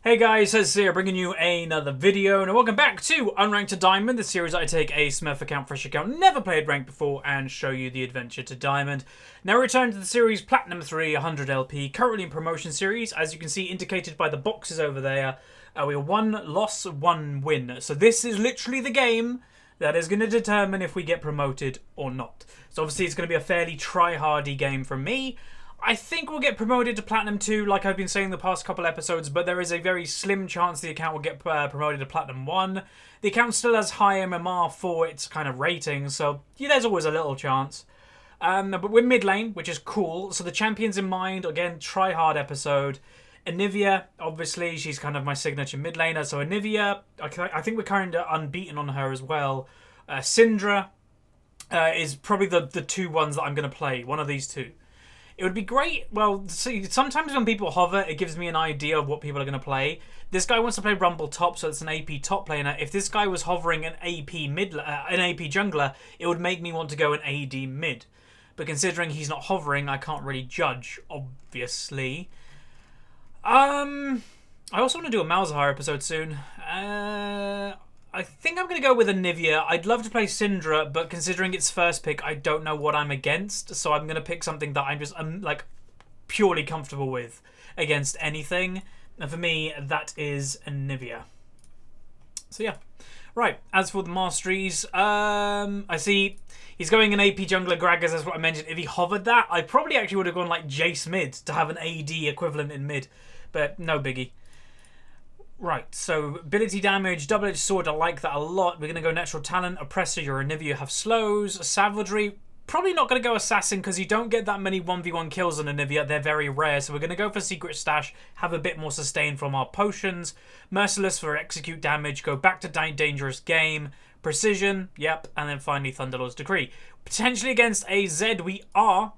Hey guys, it's here bringing you another video, and welcome back to Unranked to Diamond, the series I take a Smurf account, fresh account, never played ranked before, and show you the adventure to Diamond. Now return to the series Platinum 3, 100 LP, currently in promotion series, as you can see indicated by the boxes over there. We are 1 loss, 1 win, so this is literally the game that is going to determine if we get promoted or not. So obviously it's going to be a fairly try-hardy game from me. I think we'll get promoted to Platinum 2, like I've been saying the past couple episodes, but there is a very slim chance the account will get promoted to Platinum 1. The account still has high MMR for its kind of rating, so yeah, there's always a little chance. But we're mid lane, which is cool. So the champion's in mind, again, try-hard episode. Anivia, obviously, she's kind of my signature mid laner. So Anivia, I think we're kind of unbeaten on her as well. Syndra is probably the two ones that I'm going to play, one of these two. It would be great. Well, see, sometimes when people hover, it gives me an idea of what people are going to play. This guy wants to play Rumble top, so it's an AP top laner. If this guy was hovering an AP jungler, it would make me want to go an AD mid. But considering he's not hovering, I can't really judge, obviously. I also want to do a Malzahar episode soon. I think I'm going to go with Anivia. I'd love to play Syndra, but considering it's first pick, I don't know what I'm against. So I'm going to pick something that I'm like purely comfortable with against anything. And for me, that is Anivia. So yeah. Right, as for the masteries, I see he's going an AP jungler Gragas, that's what I mentioned. If he hovered that, I probably actually would have gone like Jace mid to have an AD equivalent in mid. But no biggie. Right, so ability damage, double-edged sword, I like that a lot. We're going to go natural talent, oppressor, your Anivia have slows, savagery, probably not going to go assassin because you don't get that many 1v1 kills on Anivia, they're very rare, so we're going to go for secret stash, have a bit more sustain from our potions, merciless for execute damage, go back to dangerous game, precision, yep, and then finally Thunderlord's Decree. Potentially against a Zed we are.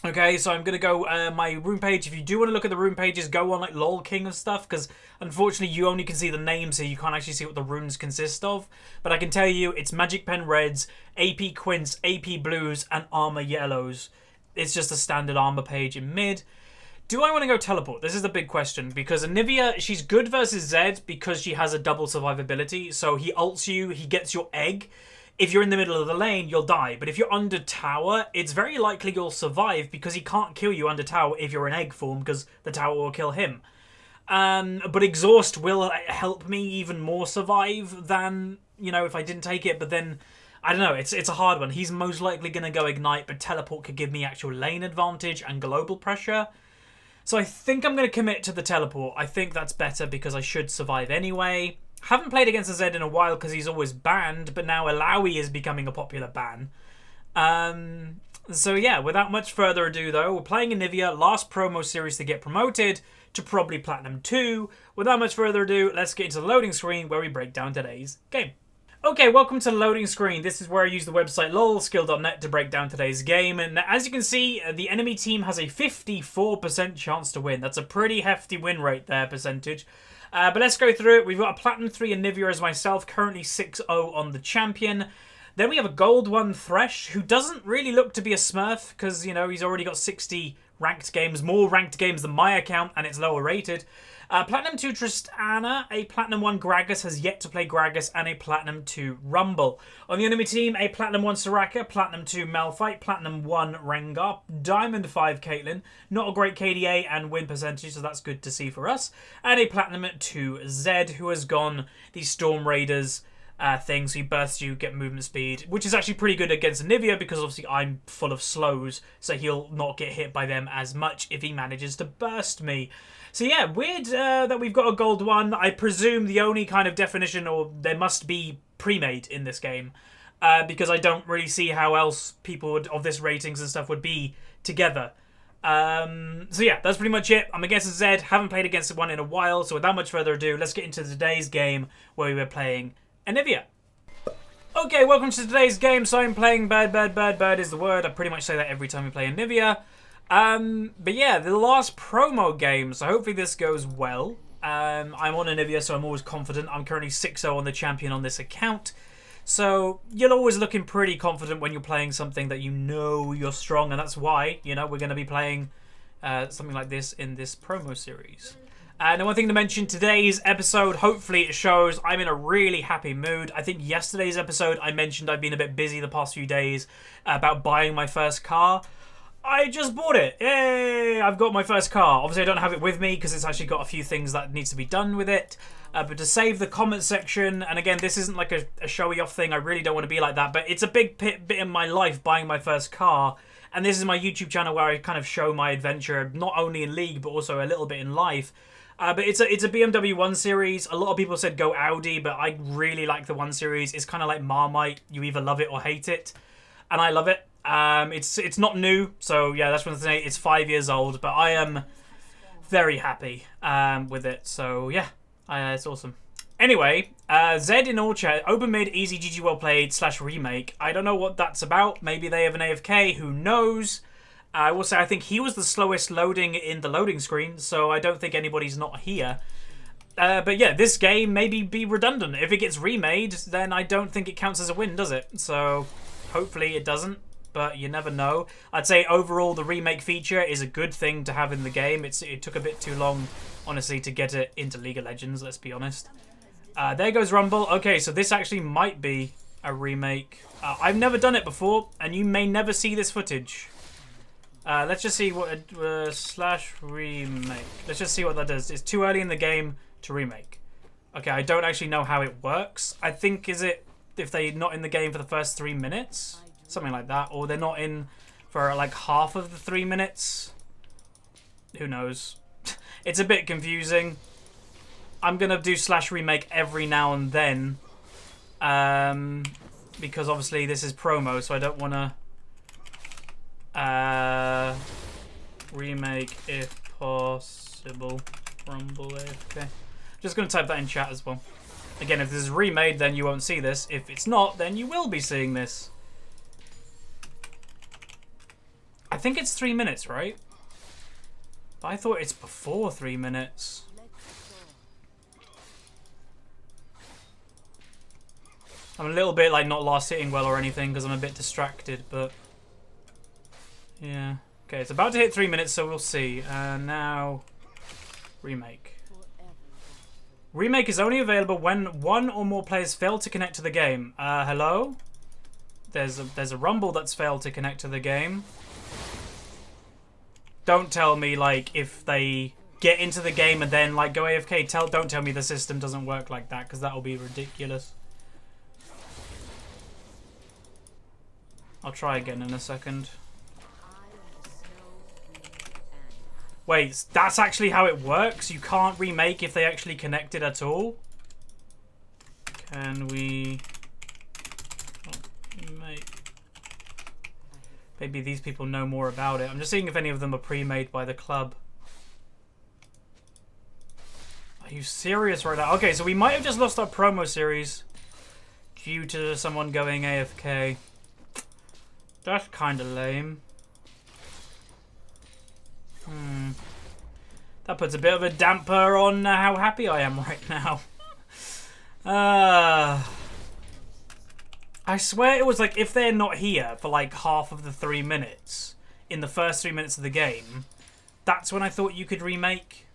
Okay, so I'm going to go my rune page. If you do want to look at the rune pages, go on like LOL King and stuff, because unfortunately you only can see the names here. You can't actually see what the runes consist of. But I can tell you it's Magic Pen Reds, AP Quints, AP Blues, and Armor Yellows. It's just a standard armor page in mid. Do I want to go teleport? This is the big question, because Anivia, she's good versus Zed because she has a double survivability. So he ults you, he gets your egg. If you're in the middle of the lane, you'll die. But if you're under tower, it's very likely you'll survive because he can't kill you under tower if you're in egg form because the tower will kill him. But exhaust will help me even more survive than, you know, if I didn't take it. But then, I don't know, it's a hard one. He's most likely going to go ignite, but teleport could give me actual lane advantage and global pressure. So I think I'm going to commit to the teleport. I think that's better because I should survive anyway. Haven't played against a Zed in a while because he's always banned, but now Alawi is becoming a popular ban. So yeah, without much further ado though, we're playing Anivia, last promo series to get promoted to probably Platinum 2. Without much further ado, let's get into the loading screen where we break down today's game. Okay, welcome to the loading screen. This is where I use the website lolskill.net to break down today's game. And as you can see, the enemy team has a 54% chance to win. That's a pretty hefty win rate there, percentage. But let's go through it. We've got a Platinum 3 Anivia as myself, currently 6-0 on the champion. Then we have a Gold 1 Thresh, who doesn't really look to be a Smurf, because, you know, he's already got 60 ranked games, more ranked games than my account, and it's lower rated. Platinum 2 Tristana, a Platinum 1 Gragas has yet to play Gragas, and a Platinum 2 Rumble. On the enemy team, a Platinum 1 Soraka, Platinum 2 Malphite, Platinum 1 Rengar, Diamond 5 Caitlyn, not a great KDA and win percentage, so that's good to see for us, and a Platinum 2 Zed, who has gone the Storm Raiders thing, so he bursts you, get movement speed, which is actually pretty good against Anivia because obviously I'm full of slows, so he'll not get hit by them as much if he manages to burst me. So yeah, weird that we've got a gold 1. I presume the only kind of definition, or there must be pre-made in this game, because I don't really see how else people of this ratings and stuff would be together. So yeah, that's pretty much it. I'm against a Zed, haven't played against one in a while, so without much further ado, let's get into today's game where we were playing Anivia. Okay, welcome to today's game. So I'm playing Bird is the word. I pretty much say that every time we play Anivia. But yeah, the last promo game, so hopefully this goes well. I'm on Anivia, so I'm always confident. I'm currently 6-0 on the champion on this account. So you're always looking pretty confident when you're playing something that you know you're strong, and that's why, you know, we're going to be playing something like this in this promo series. And one thing to mention, today's episode, hopefully it shows I'm in a really happy mood. I think yesterday's episode, I mentioned I've been a bit busy the past few days about buying my first car. I just bought it. Yay! I've got my first car. Obviously, I don't have it with me because it's actually got a few things that needs to be done with it. But to save the comment section, and again, this isn't like a showy off thing. I really don't want to be like that. But it's a big bit in my life buying my first car. And this is my YouTube channel where I kind of show my adventure, not only in League, but also a little bit in life. But it's a BMW 1 Series. A lot of people said go Audi, but I really like the 1 Series. It's kind of like Marmite. You either love it or hate it. And I love it. It's not new, so yeah, that's one thing. It's 5 years old, but I am very happy with it. So yeah, it's awesome. Anyway, Zed in all chat, open mid, easy, GG well played / remake. I don't know what that's about. Maybe they have an AFK. Who knows? I will say I think he was the slowest loading in the loading screen, so I don't think anybody's not here. But yeah, this game maybe be redundant. If it gets remade, then I don't think it counts as a win, does it? So hopefully it doesn't, but you never know. I'd say overall the remake feature is a good thing to have in the game. It took a bit too long, honestly, to get it into League of Legends, let's be honest. There goes Rumble. Okay, so this actually might be a remake. I've never done it before, and you may never see this footage. Let's just see what / remake. Let's just see what that does. It's too early in the game to remake. Okay, I don't actually know how it works. I think, is it if they're not in the game for the first 3 minutes? Something like that. Or they're not in for like half of the 3 minutes? Who knows? It's a bit confusing. I'm going to do / remake every now and then. Because obviously this is promo, so I don't want to... remake if possible. Rumble AFK. Just going to type that in chat as well. Again, if this is remade, then you won't see this. If it's not, then you will be seeing this. I think it's 3 minutes, right? But I thought it's before 3 minutes. I'm a little bit like not last hitting well or anything because I'm a bit distracted, but yeah. Okay, it's about to hit 3 minutes, so we'll see. Now, remake. Remake is only available when one or more players fail to connect to the game. Hello? There's a Rumble that's failed to connect to the game. Don't tell me, like, if they get into the game and then, like, go AFK. Don't tell me the system doesn't work like that, because that'll be ridiculous. I'll try again in a second. Wait, that's actually how it works? You can't remake if they actually connected at all? Can we... remake? Maybe these people know more about it. I'm just seeing if any of them are pre-made by the club. Are you serious right now? Okay, so we might have just lost our promo series due to someone going AFK. That's kind of lame. That puts a bit of a damper on how happy I am right now. I swear it was like if they're not here for like half of the 3 minutes in the first 3 minutes of the game, that's when I thought you could remake.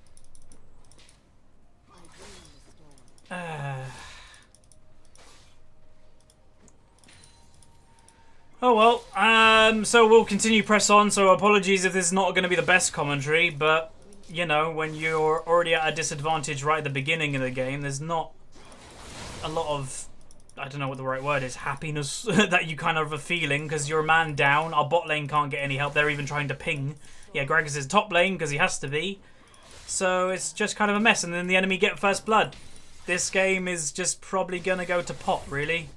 Oh well, so we'll continue press on, so apologies if this is not going to be the best commentary, but, you know, when you're already at a disadvantage right at the beginning of the game, there's not a lot of, I don't know what the right word is, happiness that you kind of are feeling, because you're a man down, our bot lane can't get any help, they're even trying to ping. Yeah, Gragas is top lane, because he has to be. So it's just kind of a mess, and then the enemy get first blood. This game is just probably going to go to pot, really.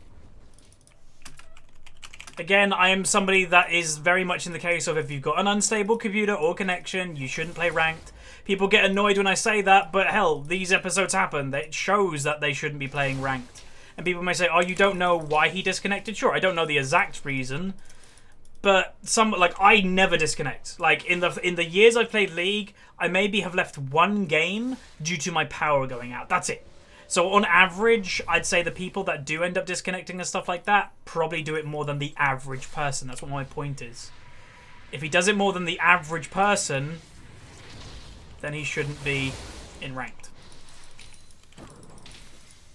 Again, I am somebody that is very much in the case of if you've got an unstable computer or connection, you shouldn't play ranked. People get annoyed when I say that, but hell, these episodes happen. It shows that they shouldn't be playing ranked. And people may say, oh, you don't know why he disconnected? Sure, I don't know the exact reason. But I never disconnect. Like, in the years I've played League, I maybe have left one game due to my power going out. That's it. So on average, I'd say the people that do end up disconnecting and stuff like that probably do it more than the average person. That's what my point is. If he does it more than the average person, then he shouldn't be in Ranked.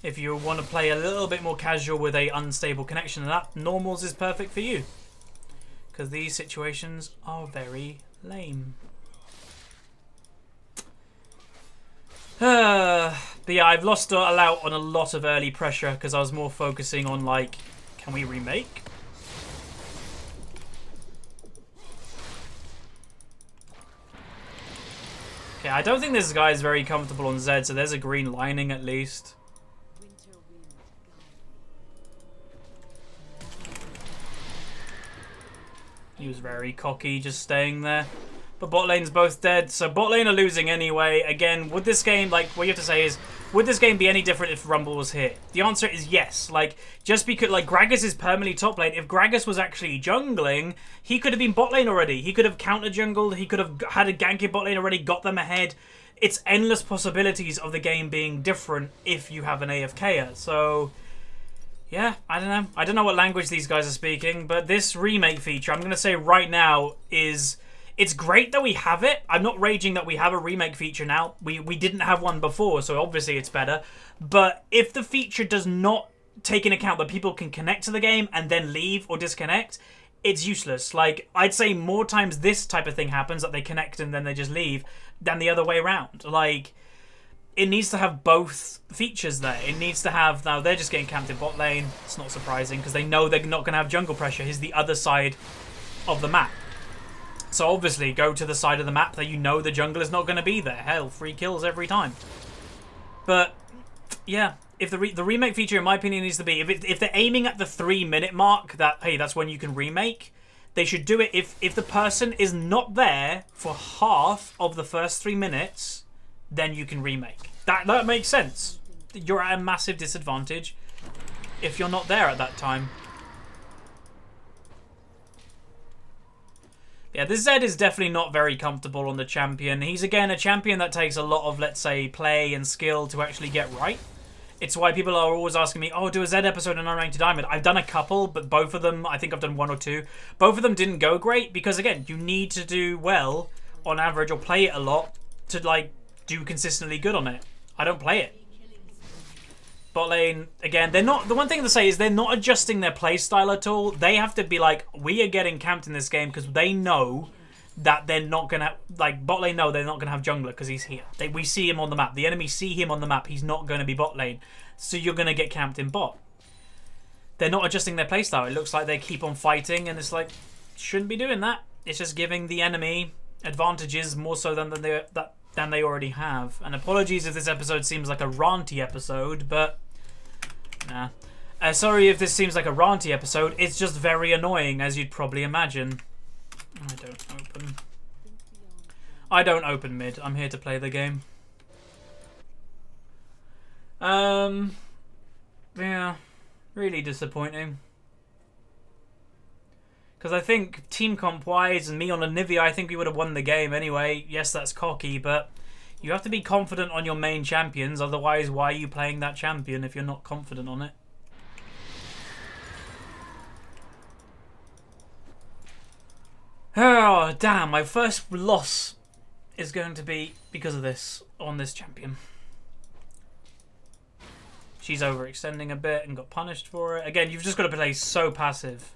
If you want to play a little bit more casual with a unstable connection than that, normals is perfect for you. Because these situations are very lame. But yeah, I've lost out on a lot of early pressure because I was more focusing on, like, can we remake? Okay, I don't think this guy is very comfortable on Zed, so there's a green lining at least. He was very cocky, just staying there. But bot lane's both dead, so bot lane are losing anyway. Again, would this game, like, what you have to say is, would this game be any different if Rumble was here? The answer is yes. Like, just because, like, Gragas is permanently top lane. If Gragas was actually jungling, he could have been bot lane already. He could have counter-jungled. He could have had a gank in bot lane already, got them ahead. It's endless possibilities of the game being different if you have an AFKer. So, yeah, I don't know. I don't know what language these guys are speaking, but this remake feature, I'm going to say right now, is... It's great that we have it. I'm not raging that we have a remake feature now. We didn't have one before, so obviously it's better. But if the feature does not take into account that people can connect to the game and then leave or disconnect, it's useless. Like, I'd say more times this type of thing happens, that they connect and then they just leave, than the other way around. Like, it needs to have both features there. It needs to have... Now, they're just getting camped in bot lane. It's not surprising, because they know they're not going to have jungle pressure. Here's the other side of the map. So obviously, go to the side of the map that you know the jungle is not going to be there. Hell, 3 kills every time. But, yeah, if the remake feature, in my opinion, needs to be... If they're aiming at the 3-minute mark, that, hey, that's when you can remake, they should do it if the person is not there for half of the first 3 minutes, then you can remake. That makes sense. You're at a massive disadvantage if you're not there at that time. Yeah, this Zed is definitely not very comfortable on the champion. He's, again, a champion that takes a lot of, let's say, play and skill to actually get right. It's why people are always asking me, oh, do a Zed episode on Unranked Diamond. I've done a couple, but both of them, I think I've done 1 or 2. Both of them didn't go great because, again, you need to do well on average or play it a lot to, like, do consistently good on it. I don't play it. Bot lane, again, they're not... The one thing to say is they're not adjusting their play style at all. They have to be like, we are getting camped in this game because they know that they're not going to... Like, bot lane know they're not going to have jungler because he's here. We see him on the map. The enemy see him on the map. He's not going to be bot lane. So you're going to get camped in bot. They're not adjusting their play style. It looks like they keep on fighting and it's like, shouldn't be doing that. It's just giving the enemy advantages more so than they already have. And apologies if this episode seems like a ranty episode, but nah. Sorry if this seems like a ranty episode. It's just very annoying, as you'd probably imagine. I don't open mid. I'm here to play the game. Yeah, really disappointing. Because I think team comp wise and me on Anivia, I think we would have won the game anyway. Yes, that's cocky, but you have to be confident on your main champions. Otherwise, why are you playing that champion if you're not confident on it? Oh, damn. My first loss is going to be because of this on this champion. She's overextending a bit and got punished for it. Again, you've just got to play so passive.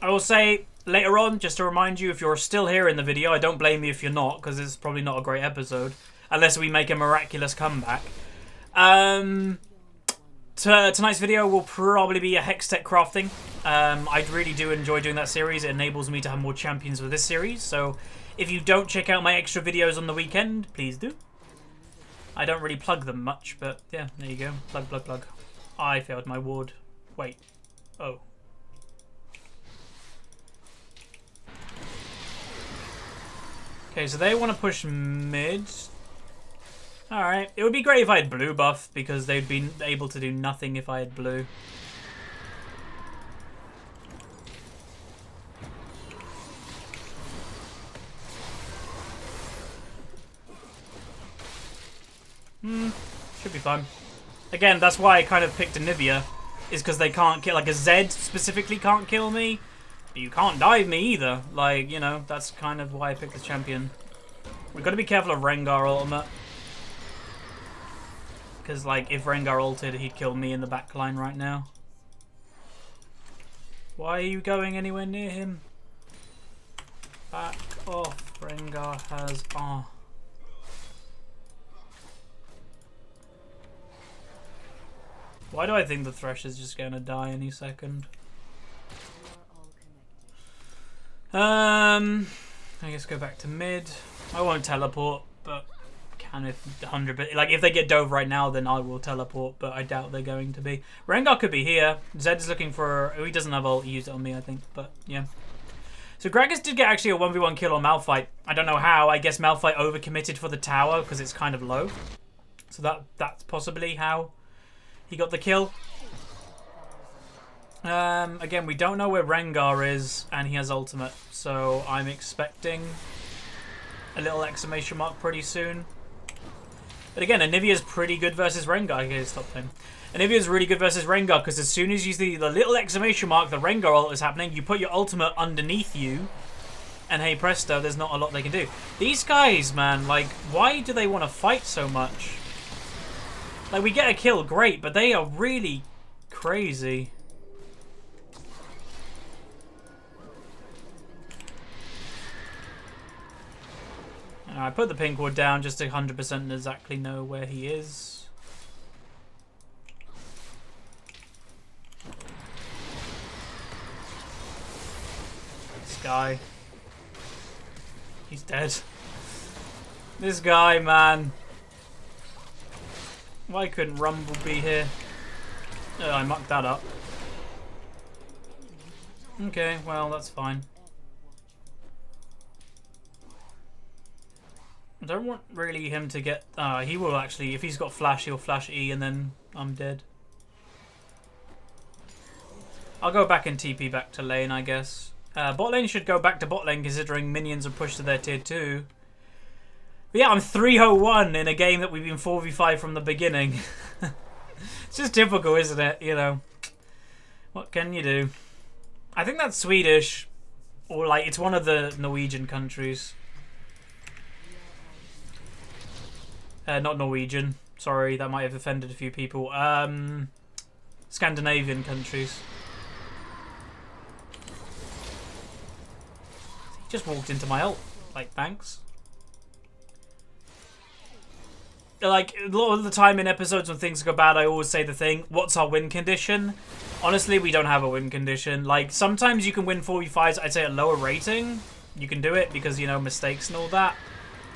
I will say later on, just to remind you, if you're still here in the video, I don't blame you if you're not, because it's probably not a great episode, unless we make a miraculous comeback. Tonight's video will probably be a Hex Tech crafting. I really do enjoy doing that series. It enables me to have more champions with this series, so if you don't check out my extra videos on the weekend, please do. I don't really plug them much, but yeah, there you go. Plug, plug, plug. I failed my ward. Wait. Oh. Okay, so they want to push mid. Alright. It would be great if I had blue buff, because they'd be able to do nothing if I had blue. Should be fun. Again, that's why I kind of picked Anivia, is because they can't kill, like a Zed specifically can't kill me, but you can't dive me either. Like, you know, that's kind of why I picked the champion. We've got to be careful of Rengar ultimate. Because, like, if Rengar ulted, he'd kill me in the back line right now. Why are you going anywhere near him? Back off. Rengar has... Oh. Why do I think the Thresh is just going to die any second? I guess go back to mid. I won't teleport, but can if 100%. Like, if they get dove right now, then I will teleport, but I doubt they're going to be. Rengar could be here. Zed is looking for... Oh, he doesn't have ult. He used it on me, I think, but yeah. So Gragas did get actually a 1v1 kill on Malphite. I don't know how. I guess Malphite overcommitted for the tower because it's kind of low. So that's possibly how he got the kill. Again, we don't know where Rengar is, and he has ultimate, so I'm expecting a little exclamation mark pretty soon. But again, Anivia's pretty good versus Rengar. Okay, stop him. Anivia's really good versus Rengar because as soon as you see the little exclamation mark, the Rengar ult is happening, you put your ultimate underneath you, and hey presto, there's not a lot they can do. These guys, man, like, why do they want to fight so much? Like, we get a kill, great, but they are really crazy. I put the pink ward down just to 100% exactly know where he is. This guy. He's dead. This guy, man. Why couldn't Rumble be here? Oh, I mucked that up. Okay, well, that's fine. I don't want really him to get... he will actually, if he's got flash, he'll flash E and then I'm dead. I'll go back and TP back to lane, I guess. Bot lane should go back to bot lane considering minions are pushed to their tier 2. But yeah, I'm 3-0-1 in a game that we've been 4v5 from the beginning. It's just typical, isn't it? You know, what can you do? I think that's Swedish, or like it's one of the Norwegian countries. Not Norwegian. Sorry, that might have offended a few people. Scandinavian countries. He just walked into my ult. Like, thanks. Like, a lot of the time in episodes when things go bad, I always say the thing, what's our win condition? Honestly, we don't have a win condition. Like, sometimes you can win 4v5s, I'd say at lower rating. You can do it because, you know, mistakes and all that.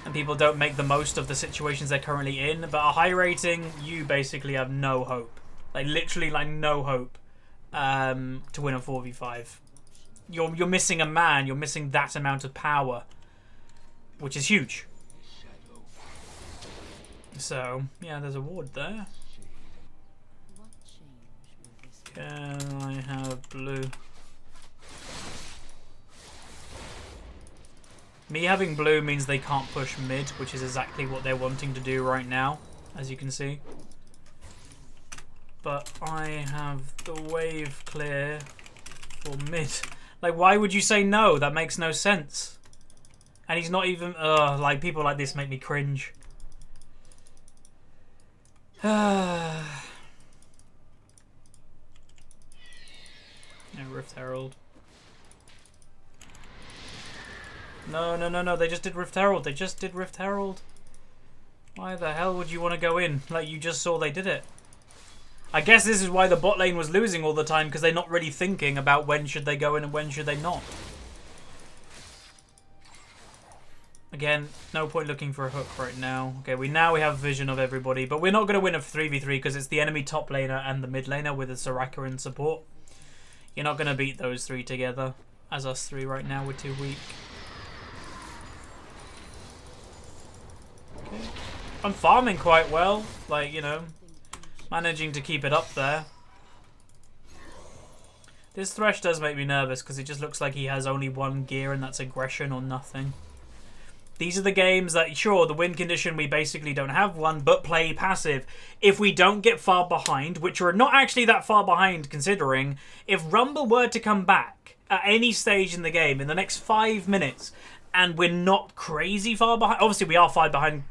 And people don't make the most of the situations they're currently in. But a high rating, you basically have no hope. Like, literally, like, no hope to win a 4v5. You're missing a man. You're missing that amount of power. Which is huge. So, yeah, there's a ward there. Can I have blue? Me having blue means they can't push mid, which is exactly what they're wanting to do right now, as you can see. But I have the wave clear for mid. Like, why would you say no? That makes no sense. And he's not even... like, people like this make me cringe. No Rift Herald. No. They just did Rift Herald. They just did Rift Herald. Why the hell would you want to go in? Like, you just saw they did it. I guess this is why the bot lane was losing all the time, because they're not really thinking about when should they go in and when should they not. Again, no point looking for a hook right now. Okay, we have vision of everybody, but we're not going to win a 3v3 because it's the enemy top laner and the mid laner with a Soraka in support. You're not going to beat those three together. As us three right now, we're too weak. Okay. I'm farming quite well, like, you know, managing to keep it up there. This Thresh does make me nervous because it just looks like he has only one gear and that's aggression or nothing. These are the games that, sure, the win condition, we basically don't have one, but play passive. If we don't get far behind, which we're not actually that far behind considering, if Rumble were to come back at any stage in the game in the next 5 minutes, and we're not crazy far behind, obviously we are far behind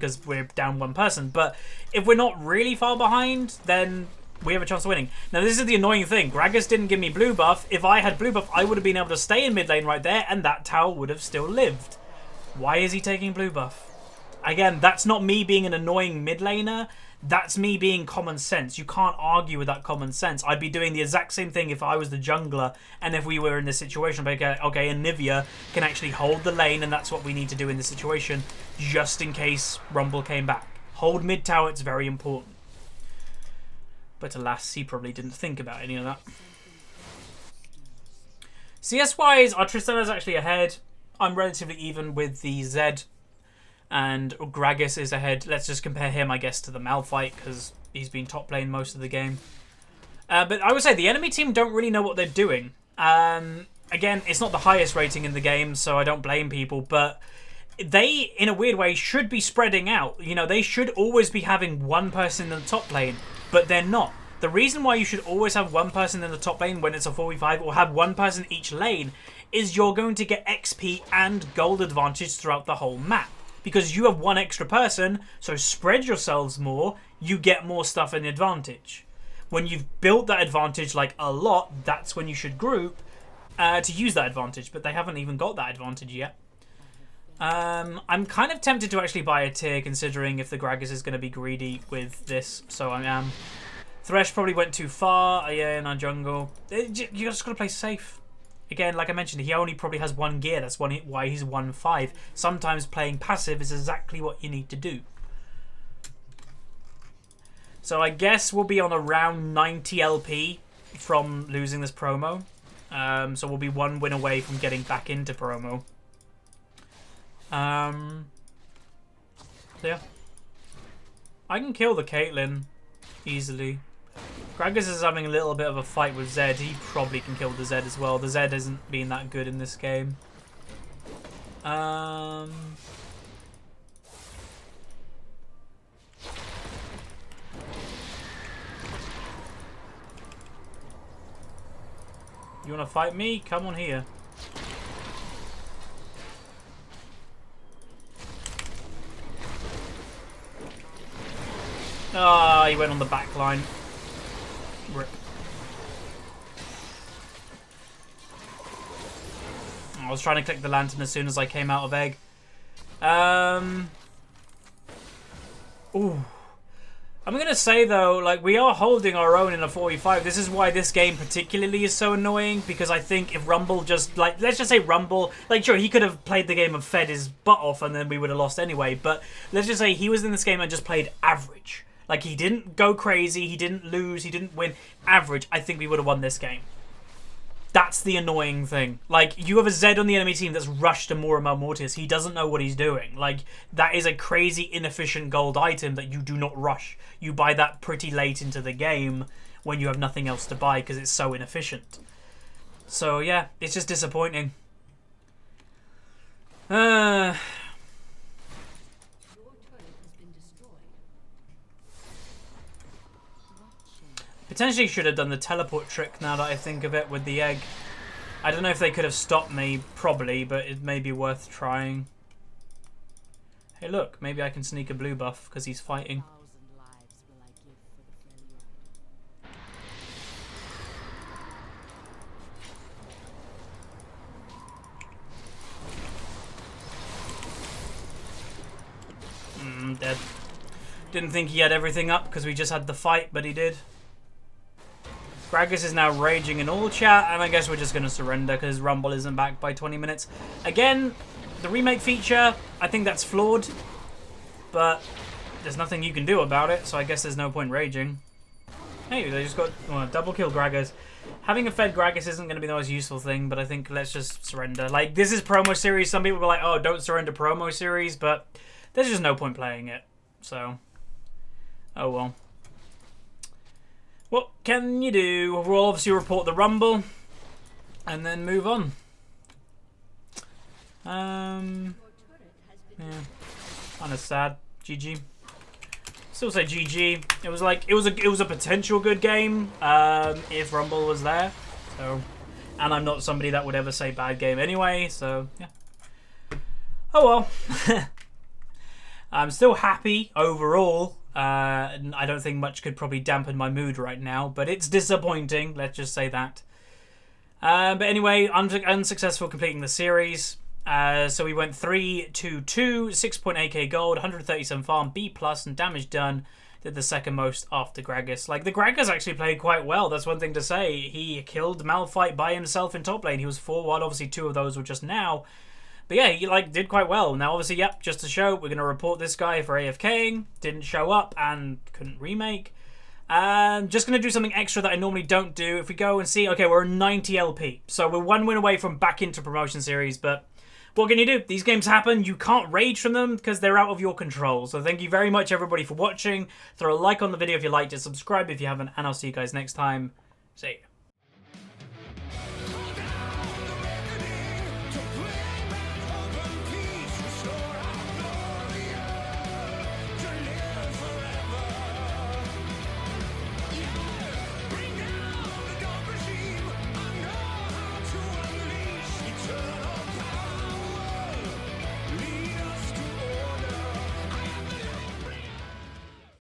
because we're down one person, but if we're not really far behind, then we have a chance of winning. Now, this is the annoying thing. Gragas didn't give me blue buff. If I had blue buff, I would have been able to stay in mid lane right there, and that tower would have still lived. Why is he taking blue buff? Again, that's not me being an annoying mid laner. That's me being common sense. You can't argue with that common sense. I'd be doing the exact same thing if I was the jungler and if we were in this situation. But okay, Anivia can actually hold the lane, and that's what we need to do in this situation, just in case Rumble came back. Hold mid tower, it's very important. But alas, he probably didn't think about any of that. CS-wise, our Tristana's actually ahead. I'm relatively even with the Zed, and Gragas is ahead. Let's just compare him, I guess, to the Malphite, because he's been top lane most of the game. But I would say the enemy team don't really know what they're doing. Again, it's not the highest rating in the game, so I don't blame people, but they, in a weird way, should be spreading out. You know, they should always be having one person in the top lane, but they're not. The reason why you should always have one person in the top lane when it's a 4v5, or have one person each lane, is you're going to get XP and gold advantage throughout the whole map. Because you have one extra person, so spread yourselves more, you get more stuff in advantage. When you've built that advantage like a lot, that's when you should group to use that advantage. But they haven't even got that advantage yet. I'm kind of tempted to actually buy a tier, considering if the Gragas is going to be greedy with this, so I am. Thresh probably went too far, yeah, in our jungle. You just got to play safe. Again, like I mentioned, he only probably has one gear. That's why he's 1-5. Sometimes playing passive is exactly what you need to do. So I guess we'll be on around 90 LP from losing this promo. So we'll be one win away from getting back into promo. So yeah. I can kill the Caitlyn easily. Gragas is having a little bit of a fight with Zed. He probably can kill the Zed as well. The Zed hasn't been that good in this game. You want to fight me? Come on here. Ah, he went on the back line. Rip. I was trying to click the lantern as soon as I came out of egg. Ooh. I'm going to say, though, like, we are holding our own in a 4v5. This is why this game particularly is so annoying, because I think if Rumble just, like, let's just say Rumble, like, sure, he could have played the game and fed his butt off and then we would have lost anyway, but let's just say he was in this game and just played average. Like, he didn't go crazy, he didn't lose, he didn't win. Average, I think we would have won this game. That's the annoying thing. Like, you have a Zed on the enemy team that's rushed to Moramel Mortis. He doesn't know what he's doing. Like, that is a crazy inefficient gold item that you do not rush. You buy that pretty late into the game when you have nothing else to buy because it's so inefficient. So, yeah, it's just disappointing. Potentially should have done the teleport trick now that I think of it with the egg. I don't know if they could have stopped me, probably, but it may be worth trying. Hey look, maybe I can sneak a blue buff because he's fighting. Dead. Didn't think he had everything up because we just had the fight, but he did. Gragas is now raging in all chat, and I guess we're just going to surrender because Rumble isn't back by 20 minutes. Again, the remake feature, I think that's flawed, but there's nothing you can do about it, so I guess there's no point raging. Hey, they just got double kill Gragas. Having a fed Gragas isn't going to be the most useful thing, but I think let's just surrender. Like, this is promo series. Some people were like, oh, don't surrender promo series, but there's just no point playing it. So, oh well. What can you do? We'll obviously report the Rumble and then move on. Yeah, kind of sad. GG. Still say GG. It was like it was a potential good game if Rumble was there. So, and I'm not somebody that would ever say bad game anyway. So yeah. Oh well. I'm still happy overall. I don't think much could probably dampen my mood right now, but it's disappointing. Let's just say that. But anyway, unsuccessful completing the series. So we went 3-2-2, 6.8k gold, 137 farm, B+, and damage done. Did the second most after Gragas. Like, the Gragas actually played quite well. That's one thing to say. He killed Malphite by himself in top lane. He was 4-1. Obviously, 2 of those were just now. But yeah, he did quite well. Now, obviously, yep, just to show, we're going to report this guy for AFKing. Didn't show up and couldn't remake. Just going to do something extra that I normally don't do. If we go and see, okay, we're 90 LP. So we're 1 win away from back into promotion series, but what can you do? These games happen. You can't rage from them because they're out of your control. So thank you very much, everybody, for watching. Throw a like on the video if you liked it. Subscribe if you haven't. And I'll see you guys next time. See ya.